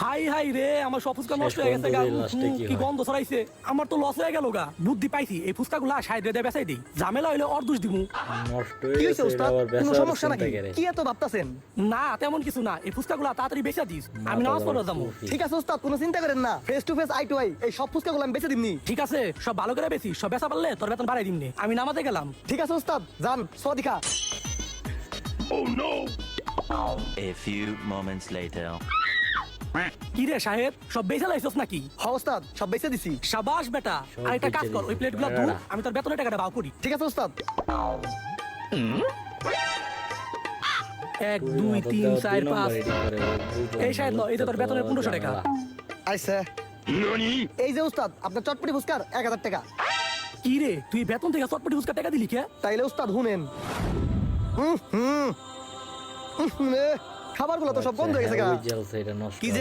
High high রে, আমার সব ফুচকা নষ্ট হয়ে গেছে গা। কি গন্ধ ছড়াইছে, আমার তো লস হয়ে গেল গা। বুদ্ধি পাইছি, এই ফুচকা গুলা সাইড রে বেচাই দিই, ঝামেলা হইলে ওর দোষ দিমু। নষ্ট কি হয়ে হইছে গেছে উস্তাদ? আবার কোনো বেচার সমস্যা চিন্তা নাকি? করে। কি এত ভাবতাছেন? না তেমন কিছু না, এই ফুচকা গুলা তাড়াতাড়ি বেচা দিস, আমি নামাজ পড়ে যাবো। ঠিক আছে উস্তাদ, কোনো চিন্তা করেন না। Face to face eye to eye এই সব ফুচকাগুলো আমি বেচে দিমনি। ঠিক আছে, সব ভালো করে বেশি, সব বেচা পারলে তোর বেতন বাড়াই দিমনি। আমি নামাজে গেলাম। ঠিক আছে উস্তাদ, যান সদিকা। A few moments later. কি রে সাহেব, সব বেচা লাইছস নাকি? হ্যাঁ উস্তাদ, সব বেচে দিছি। সাবাস বেটা, সব আর একটা কাজ বেচে কর, ওই দিছি। প্লেট গুলা ধু, আমি তোর বেতনের টাকাটা বাও করি। ঠিক আছে উস্তাদ। 1 2 3 4 5। এই সাহেব লো, এই যে তোর বেতনের 1500 টাকা। আইছে। এই যে উস্তাদ, আপনার চটপটি ফুচকার 1000 টাকা। কি রে, তুই বেতন থেকে চটপটি ফুচকা টাকা দিলি কে? তাইলে উস্তাদ শুনেন। খাবারগুলো তো সব বন্ধ হয়ে গেছে গা। এটা নষ্ট কি যে